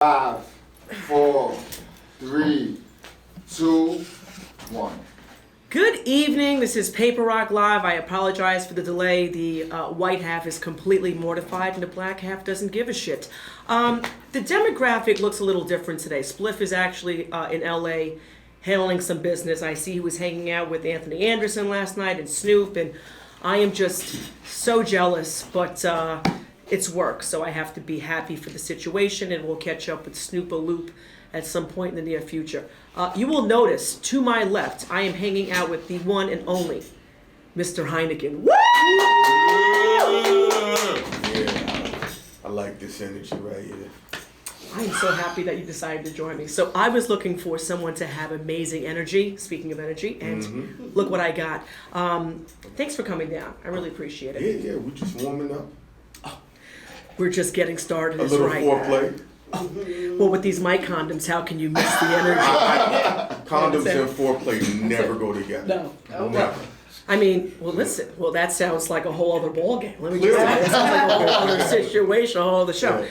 5, 4, 3, 2, 1. Good evening. This is Paperrocklive. I apologize for the delay. The white half is completely mortified and the black half doesn't give a shit. The demographic looks a little different today. Spliff is actually in LA handling some business. I see he was hanging out with Anthony Anderson last night and Snoop, and I am just so jealous, but it's work, so I have to be happy for the situation, and we'll catch up with Snoop a Loop at some point in the near future. You will notice, to my left, I am hanging out with the one and only Mr. Hynaken. Woo! Yeah, I like this energy right here. I am so happy that you decided to join me. So I was looking for someone to have amazing energy, speaking of energy, and look what I got. Thanks for coming down. I really appreciate it. Yeah, we're just warming up. We're just getting started. A little foreplay. Well, with these mic condoms, how can you miss the energy? Condoms and foreplay never go together. No. Never. I mean, well, listen. Well, that sounds like a whole other ballgame. Let me just tell you, it sounds like a whole other situation, a whole other show.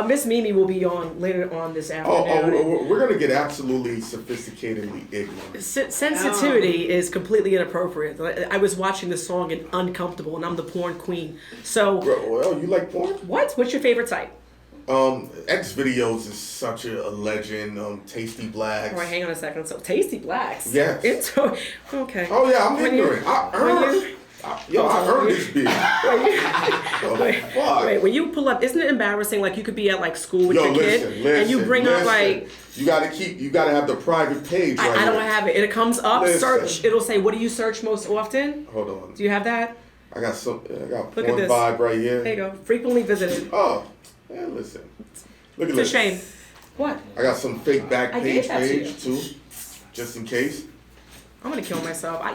Miss Mimi will be on later on this afternoon. We're gonna get absolutely sophisticatedly ignorant. Sensitivity is completely inappropriate. I was watching the song and uncomfortable, and I'm the porn queen. So, Well, you like porn? what? What's your favorite type? X videos is such a legend. Tasty Blacks. All right, hang on a second. So, Tasty Blacks. Yes. Okay. Oh yeah, I'm ignorant. I earned this bid. Wait, when you pull up, isn't it embarrassing? Like you could be at like school with your kid, and you bring up like you gotta have the private page. Right I don't have it. It comes up. Listen. Search. It'll say, "What do you search most often?" Hold on. Do you have that? I got Look porn at this. vibe right here. There you go. Frequently visited. Oh, yeah, listen. Look at It's a this. shame. What? I got some fake back I page gave that to you. too, just in case. I'm gonna kill myself. I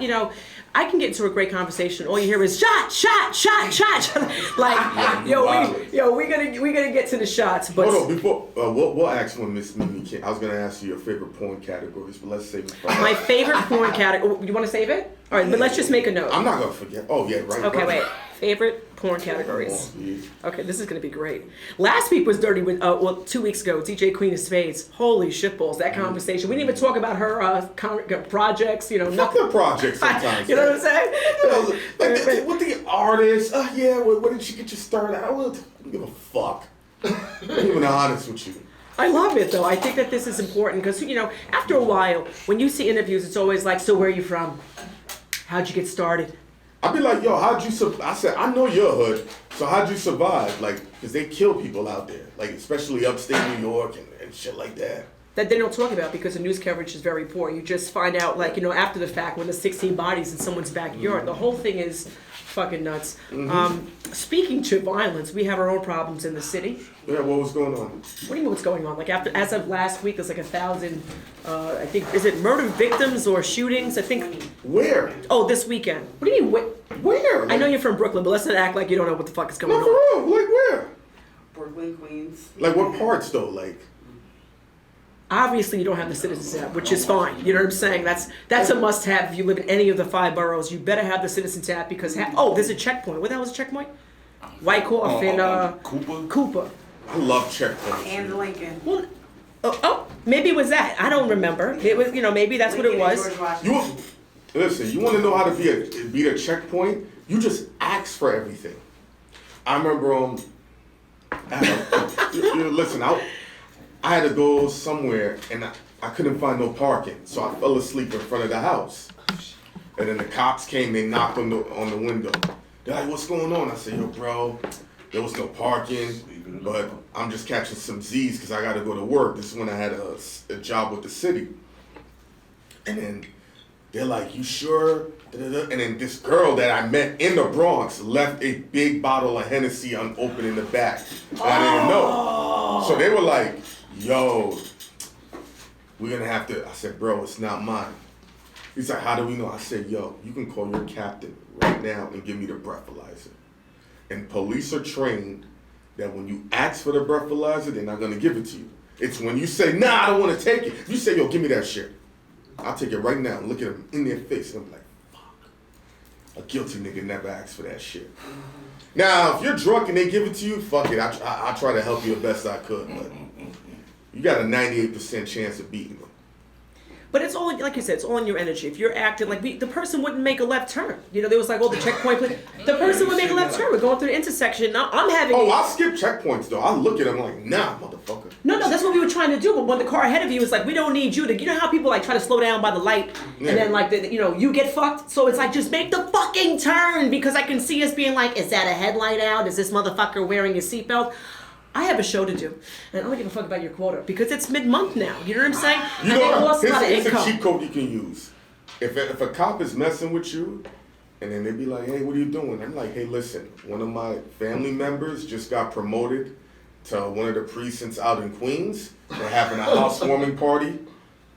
can get into a great conversation. All you hear is shot, shot, shot, shot. Like, we're gonna get to the shots. But Hold on, before we'll ask when Miss Mimi came. I was gonna ask you your favorite porn categories, but let's save it for my favorite porn category. You want to save it? All right, but let's just make a note. I'm not gonna forget. Oh yeah, right. Okay, right. wait. Favorite porn categories. Oh, yeah. Okay, this is gonna be great. Last week was dirty with 2 weeks ago, DJ Queen of Spades. Holy shitballs, that conversation. We didn't even talk about her projects, Fuck nothing. the project sometimes. You know what I'm saying? Like with the artists, where did you get your start? I don't give a fuck. I'm even honest with you. I love it though. I think that this is important because, after a while, when you see interviews, it's always like, so where are you from? How'd you get started? I'd be like, yo, how'd you survive? I said, I know your hood, so how'd you survive? Like, because they kill people out there, like, especially upstate New York and shit like that. That they don't talk about because the news coverage is very poor. You just find out, after the fact when there's 16 bodies in someone's backyard. The whole thing is fucking nuts. Speaking to violence, we have our own problems in the city. Yeah, what was going on? What do you mean what's going on? Like as of last week, there's like 1,000, I think, is it murder victims or shootings? I think. Where? Oh, this weekend. What do you mean, Where? I know you're from Brooklyn, but let's not act like you don't know what the fuck is going No, on. for real. Like where? Brooklyn, Queens. Like what parts though? Like. Obviously, you don't have the Citizens app, which is fine. You know what I'm saying? That's a must-have if you live in any of the 5 boroughs. You better have the Citizens app because there's a checkpoint. What the hell is a checkpoint? Wyckoff and Cooper. I love checkpoints. And Lincoln. Well, maybe it was that. I don't remember. It was, maybe that's what it was. You want to know how to beat a checkpoint? You just ask for everything. I remember listen, I had to go somewhere and I couldn't find no parking, so I fell asleep in front of the house. And then the cops came, they knocked on the window. They're like, "What's going on?" I said, "Yo, bro, there was no parking, but I'm just catching some Z's because I got to go to work." This is when I had a job with the city. And then they're like, "You sure?" And then this girl that I met in the Bronx left a big bottle of Hennessy unopened in the back. And I didn't know. So they were like, "Yo, we're going to have to." I said, "Bro, it's not mine." He's like, "How do we know?" I said, "Yo, you can call your captain right now and give me the breathalyzer." And police are trained that when you ask for the breathalyzer, they're not going to give it to you. It's when you say, "Nah, I don't want to take it." You say, "Yo, give me that shit." I'll take it right now and look at them in their face and I'm like, fuck. A guilty nigga never asked for that shit. Now, if you're drunk and they give it to you, fuck it. I try to help you the best I could, but you got a 98% chance of beating them. But it's all, like you said, it's all in your energy. If you're acting like the person wouldn't make a left turn. You know, there was like, oh, the checkpoint. The person would make a left turn. We're going through the intersection. Now, I'm having. Oh, I'll skip checkpoints though. I'll look at them like, nah, motherfucker. No, that's what we were trying to do. But when the car ahead of you was like, we don't need you to. You know how people like try to slow down by the light, and then like you get fucked. So it's like just make the fucking turn because I can see us being like, is that a headlight out? Is this motherfucker wearing his seatbelt? I have a show to do, and I don't give a fuck about your quota because it's mid-month now. You know what I'm saying? You know, here's a cheat code you can use. If a cop is messing with you, and then they be like, hey, what are you doing? I'm like, hey, listen, one of my family members just got promoted to one of the precincts out in Queens. They're having a housewarming party.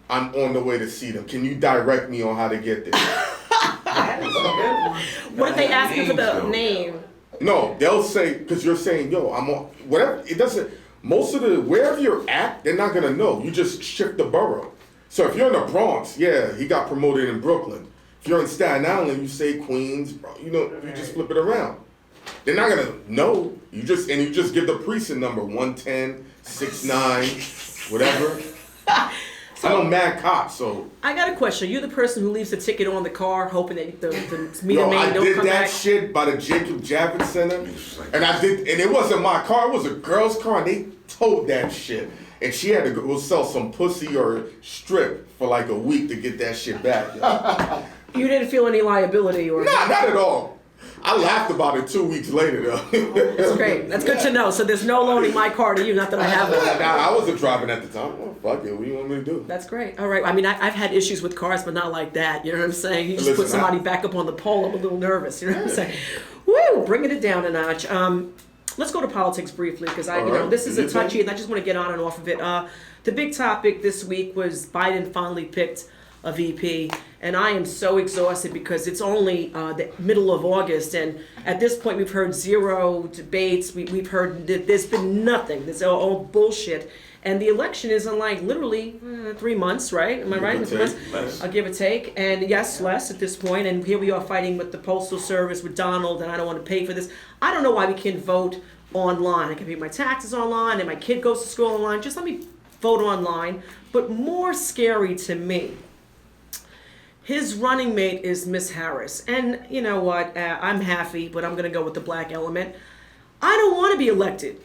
I'm on the way to see them. Can you direct me on how to get there? What if they ask you for the name? No, they'll say, because you're saying, yo, I'm on, whatever, it doesn't, most of the, wherever you're at, they're not going to know. You just shift the borough. So if you're in the Bronx, yeah, he got promoted in Brooklyn. If you're in Staten Island, you say Queens, you just flip it around. They're not going to know. You just give the precinct number, 110, 69, whatever. I know mad cops, so. I got a question. Are you the person who leaves the ticket on the car, hoping that the meter maid don't come back? I did that shit by the Jacob Javits Center, and it wasn't my car. It was a girl's car, and they towed that shit, and she had to go sell some pussy or strip for like a week to get that shit back. You didn't feel any liability, or? Nah, not at all. I laughed about it 2 weeks later, though. That's great. That's good to know. So there's no loaning my car to you, not that I have one. Nah, I wasn't driving at the time. Oh, fuck it. What do you want me to do? That's great. All right. I mean, I've had issues with cars, but not like that. You know what I'm saying? You just put somebody back up on the pole. I'm a little nervous. You know what I'm saying? Woo! Bringing it down a notch. Let's go to politics briefly because this is a touchy, and I just want to get on and off of it. The big topic this week was Biden finally picked a VP, and I am so exhausted because it's only the middle of August, and at this point we've heard zero debates. We've heard that there's been nothing. There's all bullshit, and the election is in like literally 3 months, right? Am I right? 3 months? I'll give a take, and yes, less at this point. And here we are fighting with the Postal Service with Donald, and I don't want to pay for this. I don't know why we can't vote online. I can pay my taxes online, and my kid goes to school online. Just let me vote online. But more scary to me, his running mate is Miss Harris. And you know what? I'm happy, but I'm going to go with the black element. I don't want to be elected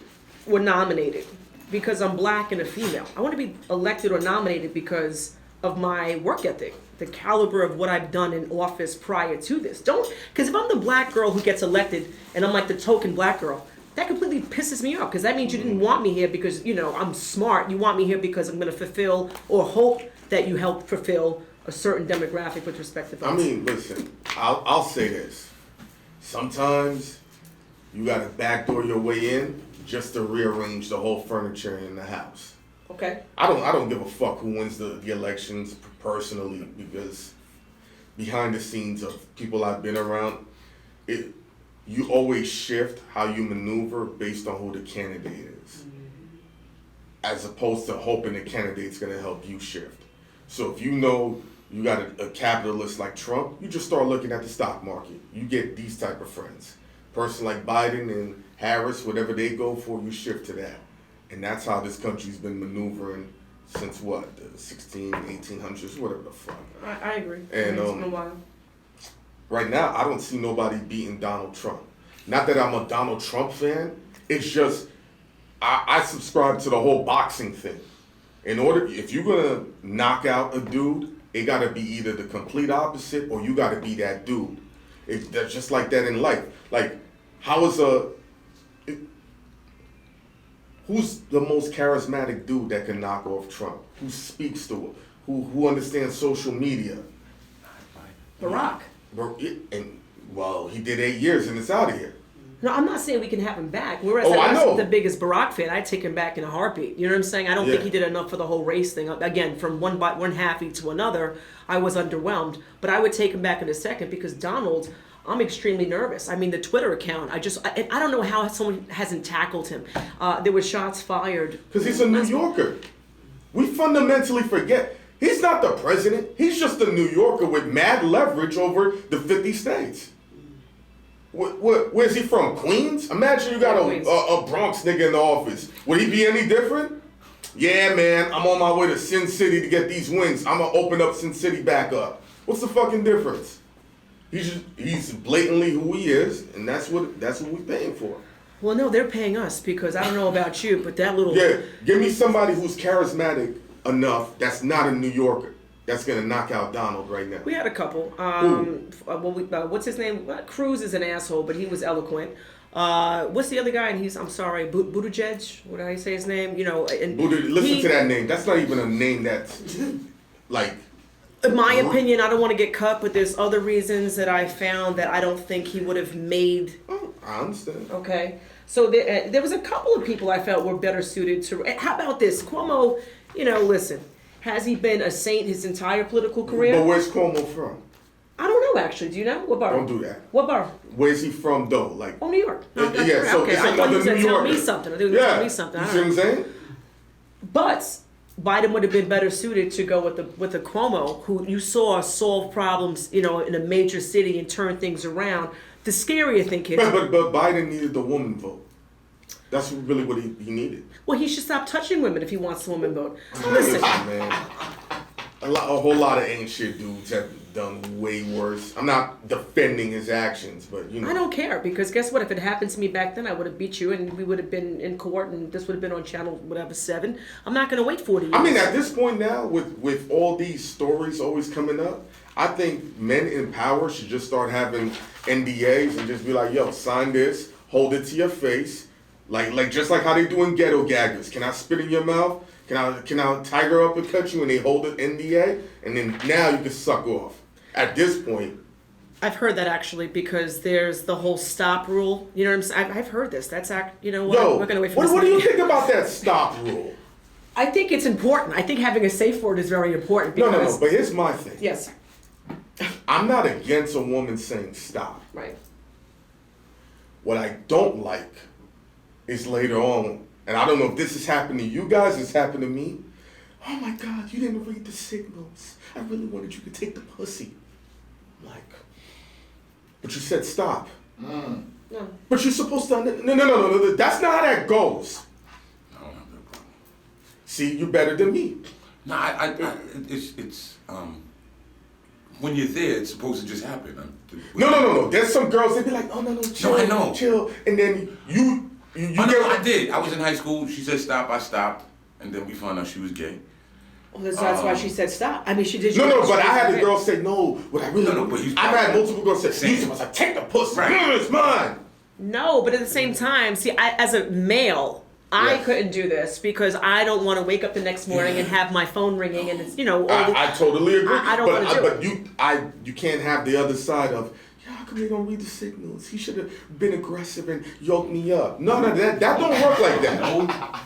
or nominated because I'm black and a female. I want to be elected or nominated because of my work ethic, the caliber of what I've done in office prior to this. Because if I'm the black girl who gets elected and I'm like the token black girl, that completely pisses me off because that means you didn't want me here because, I'm smart. You want me here because I'm going to fulfill or hope that you help fulfill a certain demographic with respect to votes. I mean, listen, I'll say this. Sometimes you gotta backdoor your way in just to rearrange the whole furniture in the house. Okay. I don't give a fuck who wins the elections personally because behind the scenes of people I've been around, you always shift how you maneuver based on who the candidate is. As opposed to hoping the candidate's gonna help you shift. So if you know you got a capitalist like Trump, you just start looking at the stock market. You get these type of friends. Person like Biden and Harris, whatever they go for, you shift to that. And that's how this country's been maneuvering since what, the 1800s, whatever the fuck. I agree. And it's been a while. Right now, I don't see nobody beating Donald Trump. Not that I'm a Donald Trump fan. It's just, I subscribe to the whole boxing thing. If you're gonna knock out a dude, it gotta be either the complete opposite or you gotta be that dude. That's just like that in life. Like, who's the most charismatic dude that can knock off Trump? Who speaks to him? Who understands social media? Barack. Well, he did 8 years and it's out of here. No, I'm not saying we can have him back. Whereas I know. I'm the biggest Barack fan, I'd take him back in a heartbeat. You know what I'm saying? I don't think he did enough for the whole race thing. Again, from one halfie to another, I was underwhelmed. But I would take him back in a second because Donald, I'm extremely nervous. I mean, the Twitter account, I don't know how someone hasn't tackled him. There were shots fired. Because he's a New Yorker. We fundamentally forget. He's not the president. He's just a New Yorker with mad leverage over the 50 states. Where's he from? Queens? Imagine you got a Bronx nigga in the office. Would he be any different? Yeah, man, I'm on my way to Sin City to get these wings. I'm gonna open up Sin City back up. What's the fucking difference? He's blatantly who he is, and that's what we're paying for. Well, no, they're paying us because I don't know about you, but that little... Yeah, give me somebody who's charismatic enough that's not a New Yorker that's gonna knock out Donald right now. We had a couple. What's his name? Cruz is an asshole, but he was eloquent. What's the other guy? And I'm sorry, Buttigieg. What did I say his name? You know, and listen to that name. That's not even a name that's like... In my opinion, I don't want to get cut, but there's other reasons that I found that I don't think he would have made. Oh, I understand. Okay. So there was a couple of people I felt were better suited to... How about this? Cuomo, you know, listen, has he been a saint his entire political career? But where's Cuomo from? I don't know, actually. Do you know? What borough? Don't do that. What borough? Where's he from, though? Like, Oh, New York. No, that's yeah, right. so Okay, it's I thought another you said New tell Yorker. me something. I think you Yeah. tell me something. You I see don't what know. I'm saying? But Biden would have been better suited to go with the Cuomo, who you saw solve problems, you know, in a major city and turn things around. The scarier thing is, But Biden needed the woman vote. That's really what he needed. well, he should stop touching women if he wants the woman vote. Listen, Man, a whole lot of ain't shit dudes have done way worse. I'm not defending his actions, but you know. I don't care because guess what? If it happened to me back then, I would have beat you and we would have been in court and this would have been on channel whatever 7. I'm not going to wait 40 years. I mean, at this point now, with all these stories always coming up, I think men in power should just start having NDAs and just be like, yo, sign this, hold it to your face. Like just like how they do in ghetto gaggers. Can I spit in your mouth? Can I tiger uppercut you and they hold an NDA? And then now you can suck off. At this point. I've heard that actually because there's the whole stop rule. You know what I'm saying? I've heard this. That's you know what? Yo, we're going to wait for what this. do you think about that stop rule? I think it's important. I think having a safe word is very important because No. But here's my thing. yes. I'm not against a woman saying stop. Right. What I don't like is later on, and I don't know if this has happened to you guys, it's happened to me. Oh my God, you didn't read the signals. I really wanted you to take the pussy. I'm like, but you said stop. No. But you're supposed to, no, that's not how that goes. I don't have that problem. See, you're better than me. No, it's when you're there, it's supposed to just happen. No. There's some girls, they be like, oh no, chill, No, I know. chill. And then you I did. I was in high school. She said stop. I stopped. And then we found out she was gay. Well, that's why she said stop. I mean, she did. No, but I had the girl say, no, what I really No, but he's I've had multiple girls say, Same. you supposed to take the pussy. Right. It's mine. No, but at the same time, see, as a male, I Yes. couldn't do this because I don't want to wake up the next morning and have my phone ringing and it's, you know, all the, I totally agree. I don't wanna do it. But you can't have the other side of, yeah, how come they don't read the signals? He should have been aggressive and yoked me up. No, that don't work like that.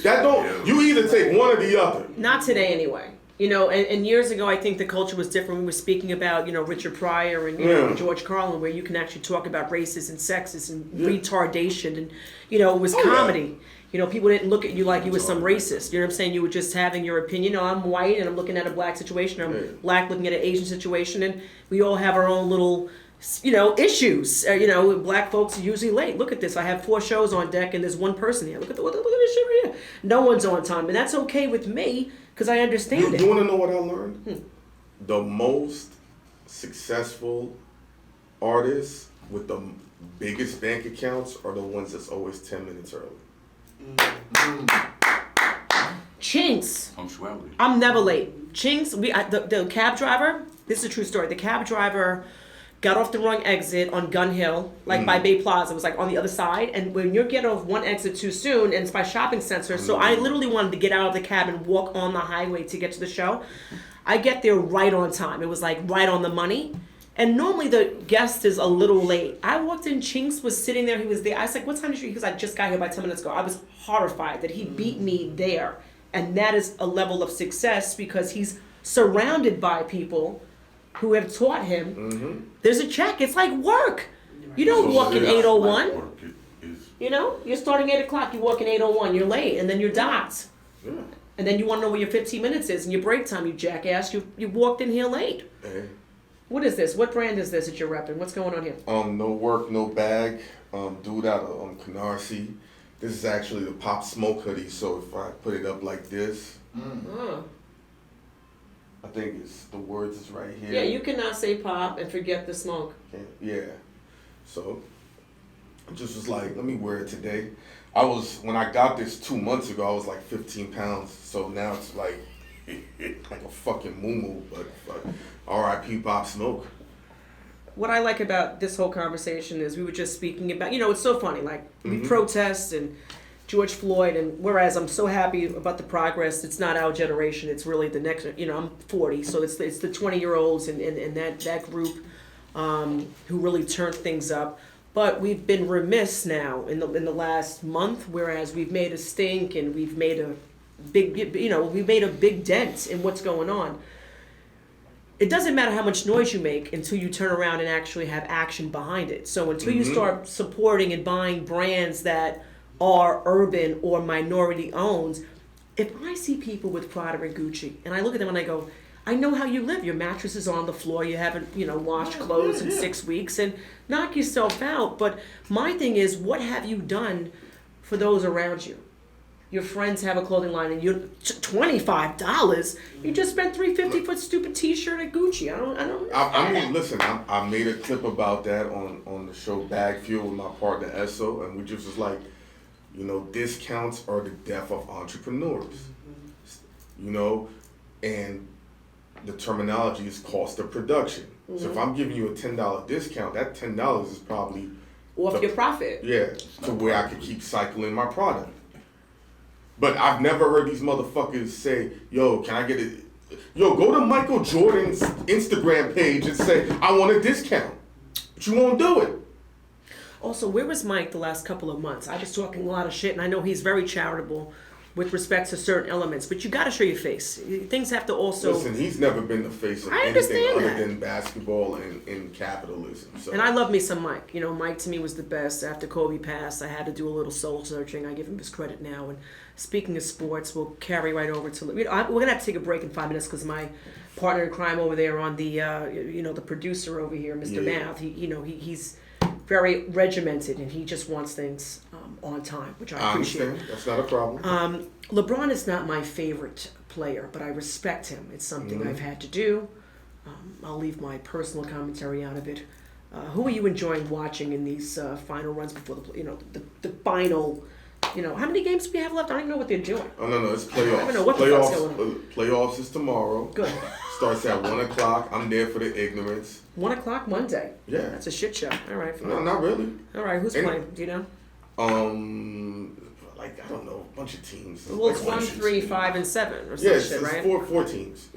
That don't. You either take one or the other. not today anyway. You know, and years ago, I think the culture was different. We were speaking about, you know, Richard Pryor and you know, George Carlin, where you can actually talk about races and sexes and retardation, and you know, it was comedy. You know, people didn't look at you like you were some racist. You know what I'm saying? You were just having your opinion. Oh, I'm white and I'm looking at a black situation. I'm black looking at an Asian situation, and we all have our own little, you know, issues. You know, black folks are usually late. Look at this. I have 4 shows on deck, and there's one person here. Look at this shit right here. No one's on time, and that's okay with me because I understand it. You want to know what I learned? The most successful artists with the biggest bank accounts are the ones that's always 10 minutes early. Chinks. Punctuality. I'm never late. Chinks. The cab driver. This is a true story. The cab driver got off the wrong exit on Gun Hill, like by Bay Plaza. It was like on the other side. And when you're getting off one exit too soon, and it's by shopping center, so I literally wanted to get out of the cab and walk on the highway to get to the show. I get there right on time. It was like right on the money. And normally the guest is a little late. I walked in, Chinks was sitting there, he was there. I was like, what time did you? Because I just got here about 10 minutes ago. I was horrified that he beat me there. And that is a level of success because he's surrounded by people who have taught him. There's a check. It's like work. You don't walk in 8:01. You know, you're starting 8 o'clock. You walk in 8:01. You're late, and then you're docked. Yeah. And then you want to know where your 15 minutes is and your break time. You jackass. You walked in here late. Hey. What is this? What brand is this that you're repping? What's going on here? No work, no bag. Dude out of Canarsie. This is actually the Pop Smoke hoodie, so if I put it up like this, Oh. I think it's the words is right here. Yeah, you cannot say pop and forget the smoke. Yeah. So I just was like, let me wear it today. When I got this 2 months ago, I was like 15 pounds. So now it's like a fucking moo-moo, but R.I.P. Pop Smoke. What I like about this whole conversation is we were just speaking about, it's so funny, like we protest and George Floyd, and whereas I'm so happy about the progress, it's not our generation, it's really the next, I'm 40, so it's the 20-year-olds and that group who really turned things up. But we've been remiss now in the last month, whereas we've made a stink and we've made a big dent in what's going on. It doesn't matter how much noise you make until you turn around and actually have action behind it. So until you start supporting and buying brands that are urban or minority owned, if I see people with Prada and Gucci and I look at them and I go, I know how you live. Your mattress is on the floor. You haven't, washed clothes in 6 weeks, and knock yourself out. But my thing is, what have you done for those around you? Your friends have a clothing line, and you're $25. You just spent $350 for a stupid T-shirt at Gucci. I mean, listen, I made a clip about that on the show Bag Fuel with my partner Esso, and we just was like, discounts are the death of entrepreneurs. And the terminology is cost of production. So if I'm giving you a $10 discount, that $10 is probably off your profit. Yeah, to where I could keep cycling my product. But I've never heard these motherfuckers say, yo, can I get it? Yo, go to Michael Jordan's Instagram page and say, I want a discount. But you won't do it. Also, where was Mike the last couple of months? I was talking a lot of shit, and I know he's very charitable with respect to certain elements, but you got to show your face. Things have to also... Listen, he's never been the face of anything other than basketball and capitalism. So. And I love me some Mike. Mike to me was the best. After Kobe passed, I had to do a little soul searching. I give him his credit now. And speaking of sports, we'll carry right over to... We're going to have to take a break in 5 minutes because my partner in crime over there on the, the producer over here, Mr. Mouth, he's very regimented and he just wants things on time, which I appreciate. Understand. That's not a problem. LeBron is not my favorite player, but I respect him. It's something I've had to do. I'll leave my personal commentary out of it. Who are you enjoying watching in these final runs before the final? How many games do we have left? I don't even know what they're doing. Oh no, it's playoffs. I don't know what the fuck's going on. Playoffs is tomorrow. Good. Starts at 1:00. I'm there for the ignorance. 1:00 Monday. Yeah. That's a shit show. All right. No, not really. All right. Who's playing? Do you know? I don't know, a bunch of teams. Well, it's 1, 3, 5, and 7 or some shit, shit, right? It's four teams.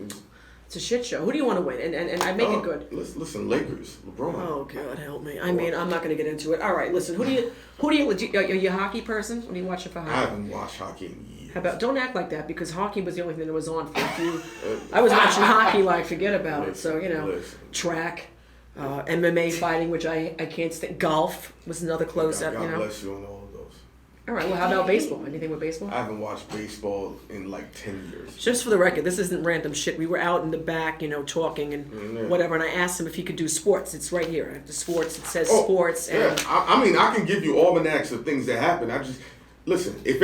It's a shit show. Who do you want to win? And I make it good. Listen, Lakers, LeBron. Oh God, help me. I mean, I'm not going to get into it. All right, listen. Who do you? Are you a hockey person? What are you watching for hockey? I haven't watched hockey in years. How about? Don't act like that because hockey was the only thing that was on for a few. I was watching hockey like forget about it. So track, MMA fighting, which I can't stand. Golf was another close up. God bless you on all of those. All right. Well, how about baseball? Anything with baseball? I haven't watched baseball in like 10 years. Just for the record, this isn't random shit. We were out in the back, talking and whatever, and I asked him if he could do sports. It's right here. The sports, it says sports. And I mean, I can give you almanacs of things that happen. I just, listen, if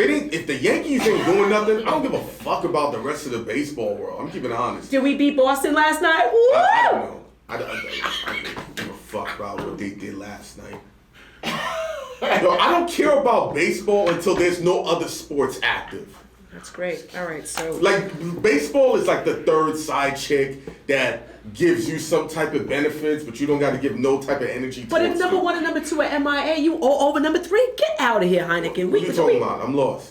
the Yankees ain't doing nothing, I don't give a fuck about the rest of the baseball world. I'm keeping it honest. Did we beat Boston last night? Woo! I don't know. I don't give a fuck about what they did last night. Yo, I don't care about baseball until there's no other sports active. That's great. All right, so... Like, baseball is like the third side chick that gives you some type of benefits, but you don't got to give no type of energy But if number 1 and number 2 are MIA, you over number 3? Get out of here, Hynaken. What are you talking about? I'm lost.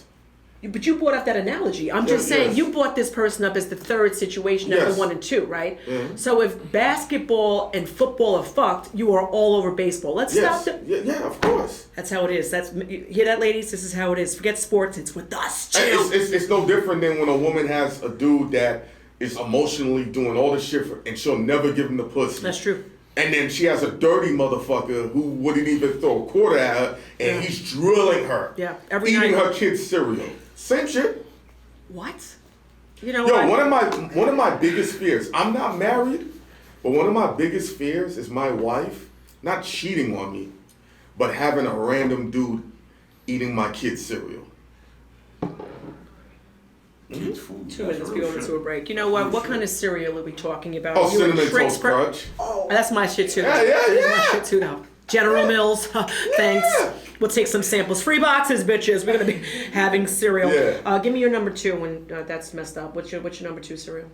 But you brought up that analogy. I'm just saying, you brought this person up as the third situation after 1 and 2, right? Mm-hmm. So if basketball and football are fucked, you are all over baseball. Let's stop. Yeah, of course. That's how it is. You hear that, ladies? This is how it is. Forget sports. It's with us. It's no different than when a woman has a dude that is emotionally doing all the shit and she'll never give him the pussy. That's true. And then she has a dirty motherfucker who wouldn't even throw a quarter at her, and he's drilling her. Yeah, every eating night. her kid's cereal. Same shit. What? One of my biggest fears. I'm not married, but one of my biggest fears is my wife not cheating on me, but having a random dude eating my kid's cereal. Kids food. 2 that's minutes, real go shit. into a break. You know what? What kind of cereal are we talking about? Oh, You a Cinnamon Trix Toast per- Crunch. Oh, that's my shit too. Yeah, That's my yeah. shit too now. General Mills, thanks. We'll take some samples. Free boxes, bitches. We're gonna be having cereal. Yeah. Give me your number 2 when that's messed up. What's your number 2 cereal?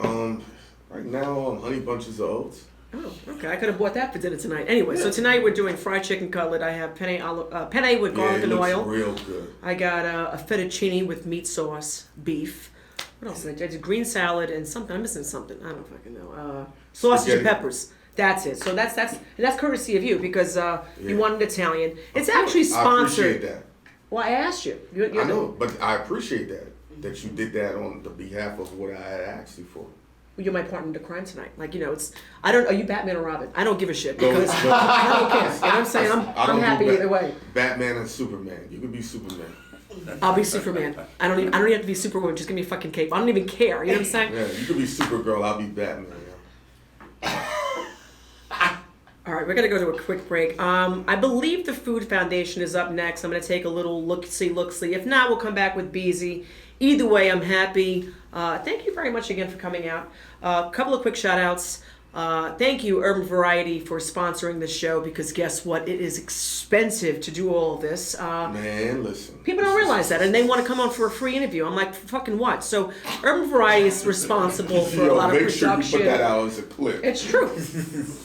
Right now, Honey Bunches of Oats. Oh, okay. I could have bought that for dinner tonight. Anyway, so tonight we're doing fried chicken cutlet. I have penne with Yeah, garlic it and looks oil. real good. I got a fettuccine with meat sauce, beef. What else did I do? I did green salad and something. I'm missing something. I don't fucking know. Sausage and Spaghetti. peppers. That's it. So that's courtesy of you because you wanted Italian. It's actually I sponsored. appreciate that. Well, I asked you. You're I know, but I appreciate that you did that on the behalf of what I had asked you for. You're my partner to crime tonight. Like, you know, it's I don't. Are you Batman or Robin? I don't give a shit No, because no. I don't care. You know what I'm saying? I I'm don't do happy either way. Batman and Superman. You could be Superman. I'll be Superman. I don't even have to be Superwoman. Just give me a fucking cape. I don't even care. You know what I'm saying? Yeah, you could be Supergirl. I'll be Batman. Yeah. All right, we're gonna go to a quick break. I believe the Food Foundation is up next. I'm gonna take a little look-see. If not, we'll come back with Beezy. Either way, I'm happy. Thank you very much again for coming out. A couple of quick shout-outs. Thank you, UrbanVarieti, for sponsoring the show because guess what? It is expensive to do all of this. Man, listen. People don't realize that, and they want to come on for a free interview. I'm like, fucking what? So, UrbanVarieti is responsible for a lot of make sure production. you put that out as a clip. It's true.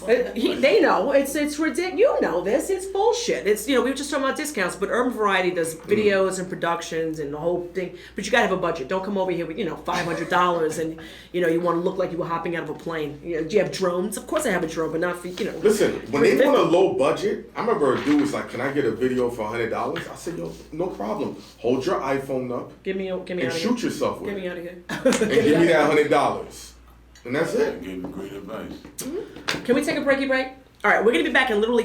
They know it's ridiculous. You know this. It's bullshit. It's we were just talking about discounts, but UrbanVarieti does videos and productions and the whole thing. But you gotta have a budget. Don't come over here with $500 and you want to look like you were hopping out of a plane. Do you have drones? Of course I have a drone, but not for Listen, when they $350. want a low budget, I remember a dude was like, "Can I get a video for $100?" I said, "Yo, no problem. Hold your iPhone up Get me out and of shoot here. yourself with Get me it, out of here. and give me that $100, and that's I it." gave you great advice. Can we take a breaky break? All right, we're gonna be back in literally